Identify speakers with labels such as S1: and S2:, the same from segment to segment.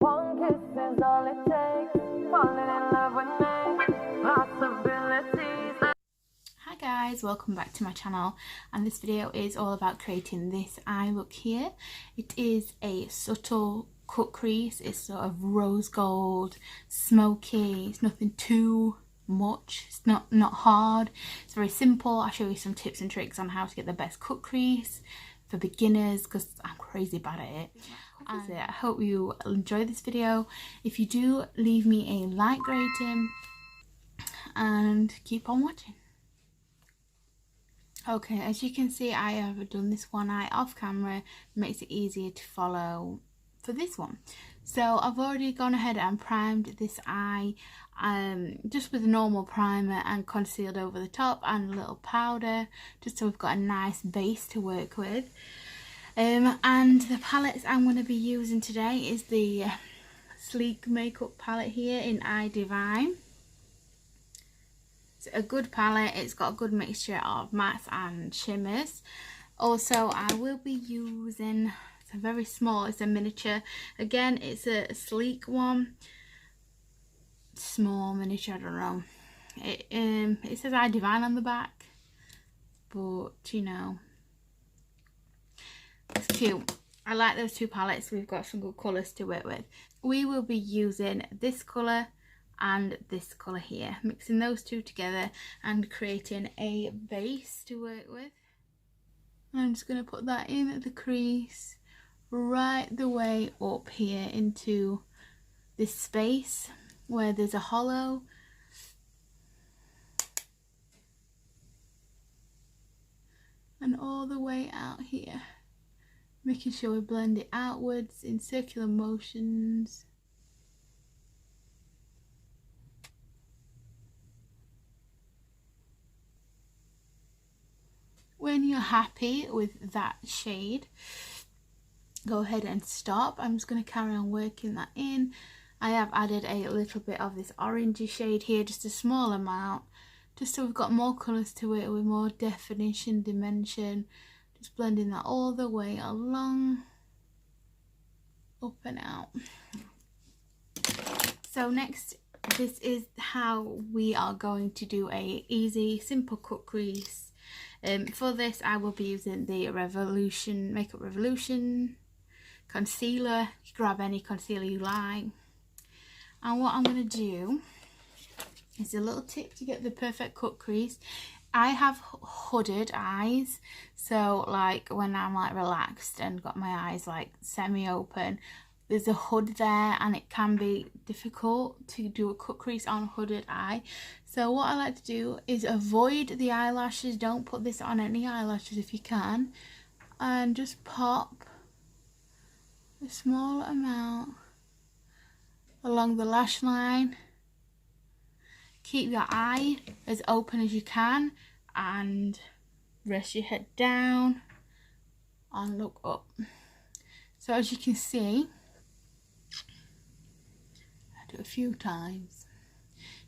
S1: One kiss is all it takes. Falling in love with me. Possibilities.
S2: Hi guys, welcome back to my channel, and this video is all about creating this eye look here. It is a subtle cut crease. It's sort of rose gold, smoky. It's nothing too much. It's not hard. It's very simple. I'll show you some tips and tricks on how to get the best cut crease for beginners because I'm crazy bad at it. And I hope you enjoy this video. If you do, leave me a like rating and keep on watching. Okay, as you can see, I have done this one eye off camera. Makes it easier to follow for this one. So I've already gone ahead and primed this eye just with a normal primer and concealed over the top and a little powder, just so we've got a nice base to work with. And the palettes I'm going to be using today is the Sleek Makeup palette here in Eye Divine. It's a good palette. It's got a good mixture of mattes and shimmers. Also, I will be using, it's a very small, it's a miniature. Again, it's a sleek one. Small miniature, I don't know. It says Eye Divine on the back, but you know, it's cute. I like those two palettes. We've got some good colours to work with. We will be using this colour and this colour here, mixing those two together and creating a base to work with. I'm just going to put that in at the crease right the way up here into this space where there's a hollow, and all the way out here, making sure we blend it outwards in circular motions. When you're happy with that shade, go ahead and stop. I'm just going to carry on working that in. I have added a little bit of this orangey shade here, just a small amount, just so we've got more colours to work with, more definition, dimension. Just blending that all the way along, up and out. So next, this is how we are going to do a easy, simple cut crease. For this, I will be using the MakeUp Revolution concealer. You grab any concealer you like. And what I'm going to do is a little tip to get the perfect cut crease. I have hooded eyes, so like when I'm like relaxed and got my eyes like semi-open, there's a hood there and it can be difficult to do a cut crease on a hooded eye. So what I like to do is avoid the eyelashes. Don't put this on any eyelashes if you can, and just pop a small amount along the lash line. Keep your eye as open as you can and rest your head down and look up. So as you can see, I do a few times.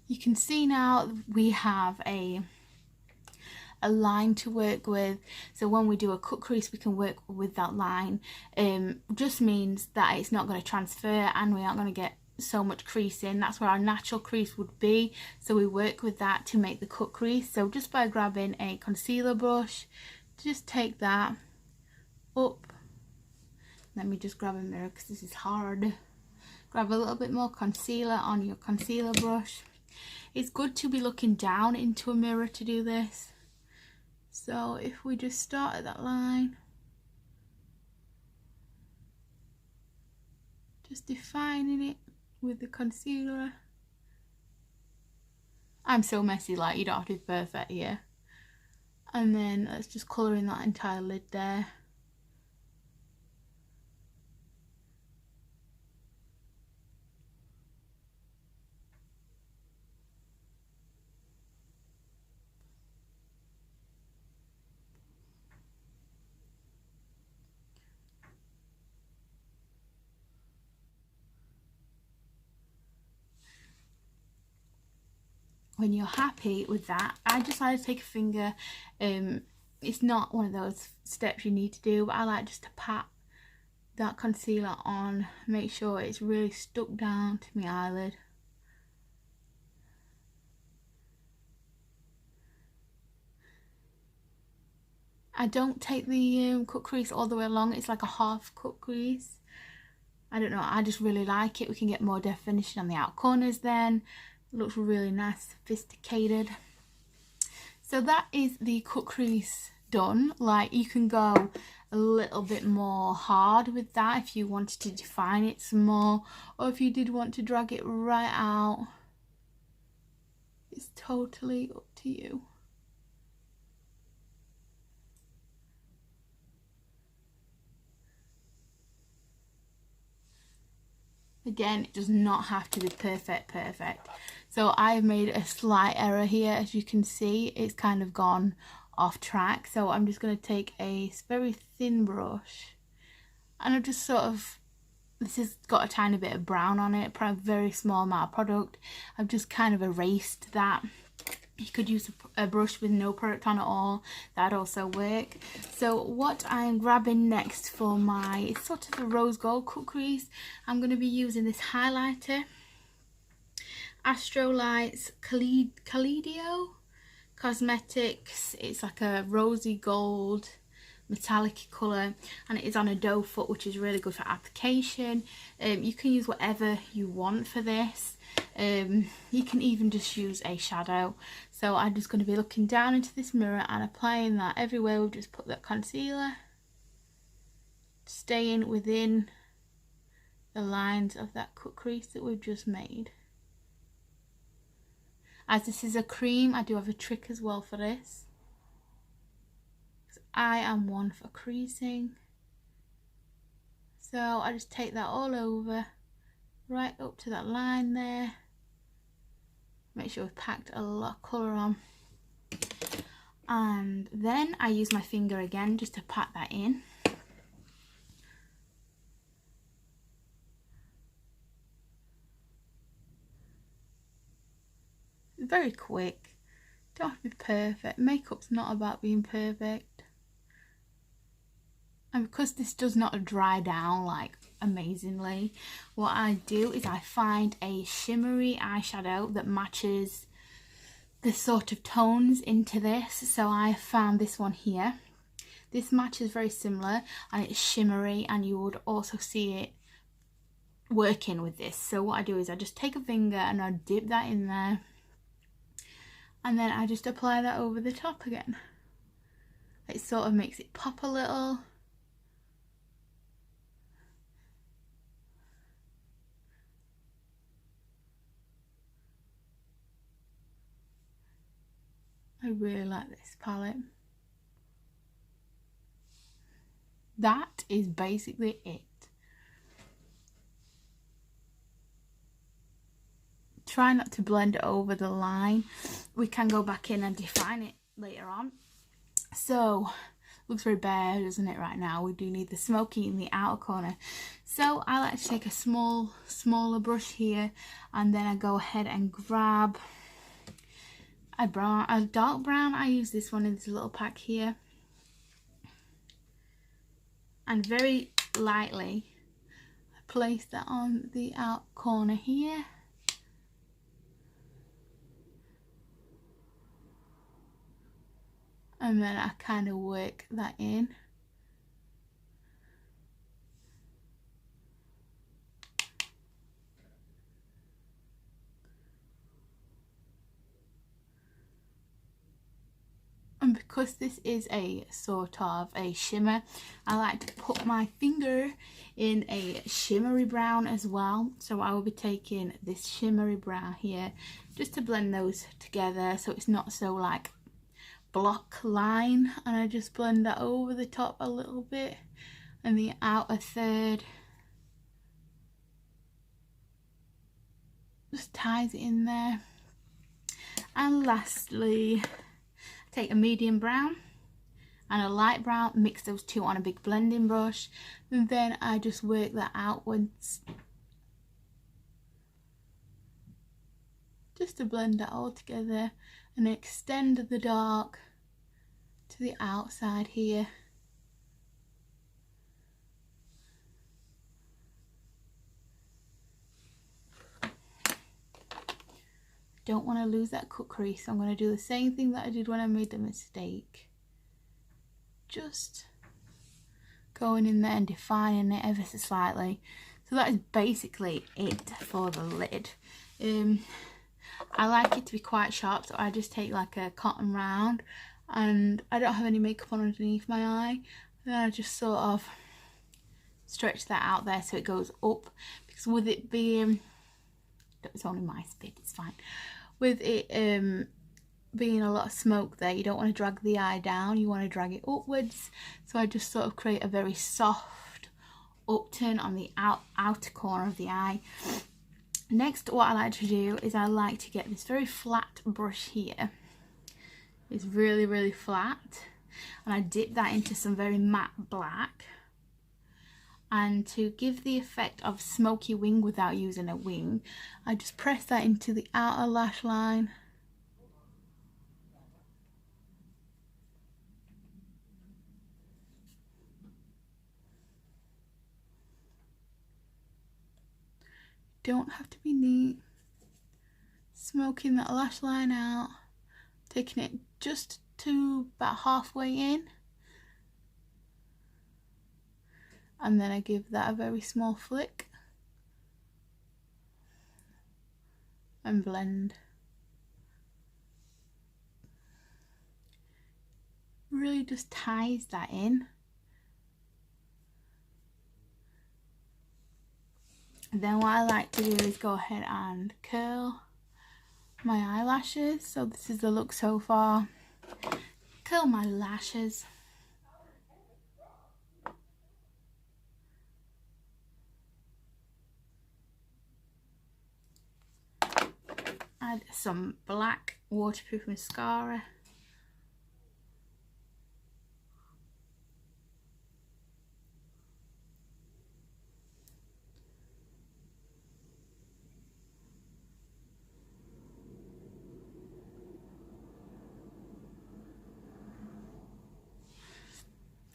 S2: You can see now we have a line to work with. So when we do a cut crease, we can work with that line. Just means that it's not going to transfer and we aren't going to get so much crease in. That's where our natural crease would be, so we work with that to make the cut crease. So just by grabbing a concealer brush, just take that up. Let me just grab a mirror because this is hard. Grab a little bit more concealer on your concealer brush. It's good to be looking down into a mirror to do this. So if we just start at that line, just defining it with the concealer. I'm so messy, like you don't have to be perfect here. And then let's just colour in that entire lid there. When you're happy with that, I just like to take a finger. It's not one of those steps you need to do, but I like just to pat that concealer on, make sure it's really stuck down to my eyelid. I don't take the cut crease all the way along, it's like a half cut crease. I don't know, I just really like it. We can get more definition on the outer corners then. It looks really nice, sophisticated. So that is the cut crease done. Like, you can go a little bit more hard with that if you wanted to define it some more, or if you did want to drag it right out. It's totally up to you. Again, it does not have to be perfect. So I've made a slight error here. As you can see, it's kind of gone off track. So I'm just going to take a very thin brush, and I've just sort of, this has got a tiny bit of brown on it, probably a very small amount of product. I've just kind of erased that. You could use a brush with no product on at all, that'd also work. So what I'm grabbing next for my sort of a rose gold cut crease, I'm going to be using this highlighter, Astrolights Kaleido Cosmetics. It's like a rosy gold metallic colour, and it is on a doe foot, which is really good for application. You can use whatever you want for this. You can even just use eyeshadow. So I'm just going to be looking down into this mirror and applying that everywhere. We've just put that concealer, staying within the lines of that cut crease that we've just made. As this is a cream, I do have a trick as well for this. I am one for creasing. So I just take that all over, right up to that line there. Make sure we've packed a lot of colour on. And then I use my finger again just to pat that in. Very quick. Don't have to be perfect. Makeup's not about being perfect. And because this does not dry down like amazingly, what I do is I find a shimmery eyeshadow that matches the sort of tones into this. So I found this one here. This matches very similar, and it's shimmery, and you would also see it working with this. So what I do is I just take a finger and I dip that in there, and then I just apply that over the top again. It sort of makes it pop a little. I really like this palette. That is basically it. Try not to blend it over the line. We can go back in and define it later on. So, looks very bare, doesn't it, right now? We do need the smoky in the outer corner. So I like to take a smaller brush here, and then I go ahead and grab a dark brown. I use this one in this little pack here, and very lightly place that on the out corner here. And then I kind of work that in. And because this is a sort of a shimmer, I like to put my finger in a shimmery brown as well. So I will be taking this shimmery brown here just to blend those together so it's not so like block line, and I just blend that over the top a little bit and the outer third just ties it in there. And lastly, take a medium brown and a light brown, mix those two on a big blending brush, and then I just work that outwards just to blend that all together and extend the dark to the outside here. Don't want to lose that cut crease, so I'm going to do the same thing that I did when I made the mistake. Just going in there and defining it ever so slightly. So that is basically it for the lid. I like it to be quite sharp, so I just take like a cotton round, and I don't have any makeup on underneath my eye, and I just sort of stretch that out there so it goes up, because with it being, it's only my spit, it's fine. With it being a lot of smoke there, you don't want to drag the eye down, you want to drag it upwards. So I just sort of create a very soft upturn on the outer corner of the eye. Next, what I like to do is I like to get this very flat brush here. It's really, really flat, and I dip that into some very matte black. And to give the effect of smoky wing without using a wing, I just press that into the outer lash line. Don't have to be neat. Smoking that lash line out, taking it just to about halfway in. And then I give that a very small flick and blend. Really just ties that in. And then what I like to do is go ahead and curl my eyelashes. So this is the look so far. Curl my lashes. Add some black waterproof mascara.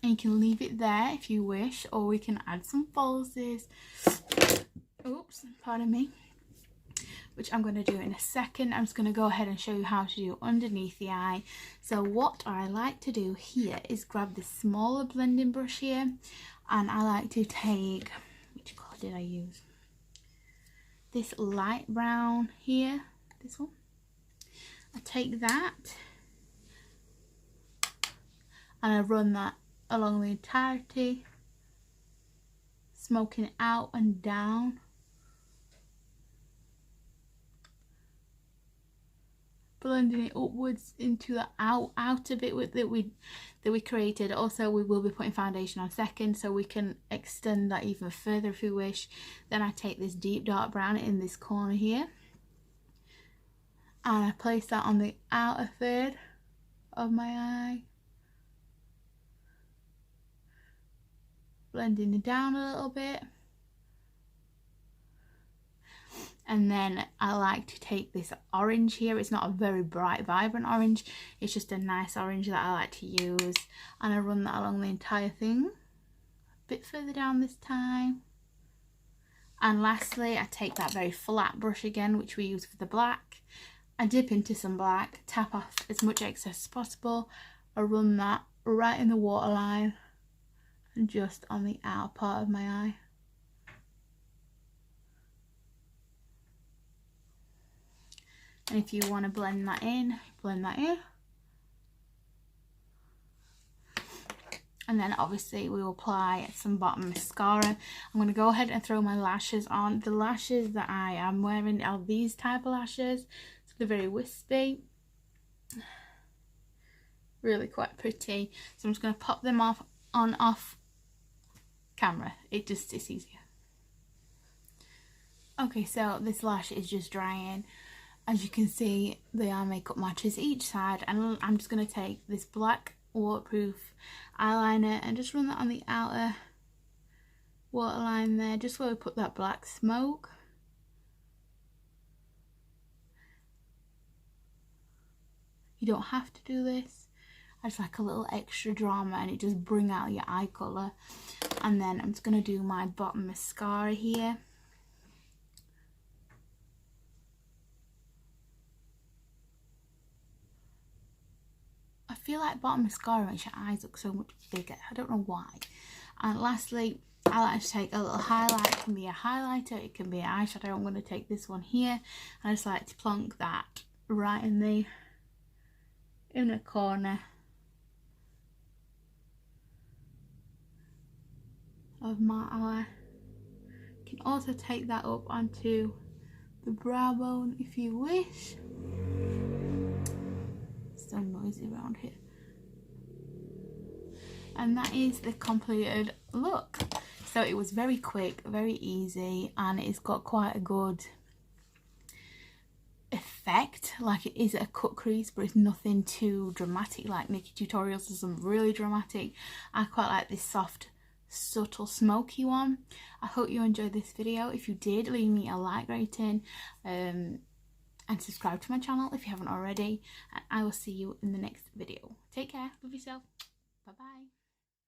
S2: And you can leave it there if you wish, or we can add some falsies. Oops, pardon me. Which I'm going to do in a second. I'm just going to go ahead and show you how to do underneath the eye. So what I like to do here is grab this smaller blending brush here, and I like to take, which colour did I use? This light brown here, this one. I take that and I run that along the entirety, smoking it out and down. Blending it upwards into the outer bit that we created. Also, we will be putting foundation on second, so we can extend that even further if we wish. Then I take this deep dark brown in this corner here, and I place that on the outer third of my eye, blending it down a little bit. And then I like to take this orange here. It's not a very bright, vibrant orange. It's just a nice orange that I like to use. And I run that along the entire thing. A bit further down this time. And lastly, I take that very flat brush again, which we use for the black. I dip into some black, tap off as much excess as possible. I run that right in the waterline and just on the outer part of my eye. And if you want to blend that in, blend that in. And then obviously we will apply some bottom mascara. I'm going to go ahead and throw my lashes on. The lashes that I am wearing are these type of lashes. So they're very wispy. Really quite pretty. So I'm just going to pop them off camera. It's easier. Okay, so this lash is just drying. As you can see, the eye makeup matches each side, and I'm just going to take this black waterproof eyeliner and just run that on the outer waterline there, just where we put that black smoke. You don't have to do this. I just like a little extra drama, and it just bring out your eye colour. And then I'm just going to do my bottom mascara here. feel like bottom mascara makes your eyes look so much bigger. I don't know why. And lastly, I like to take a little highlight. It can be a highlighter, it can be an eyeshadow. I'm going to take this one here. I just like to plonk that right in the inner corner of my eye. You can also take that up onto the brow bone if you wish. It's so noisy around here. And that is the completed look. So it was very quick, very easy, and it's got quite a good effect. Like, it is a cut crease, but it's nothing too dramatic like Nikki Tutorials does some really dramatic. I quite like this soft, subtle, smoky one. I hope you enjoyed this video. If you did, leave me a like rating and subscribe to my channel if you haven't already, and I will see you in the next video. Take care, love yourself, bye bye.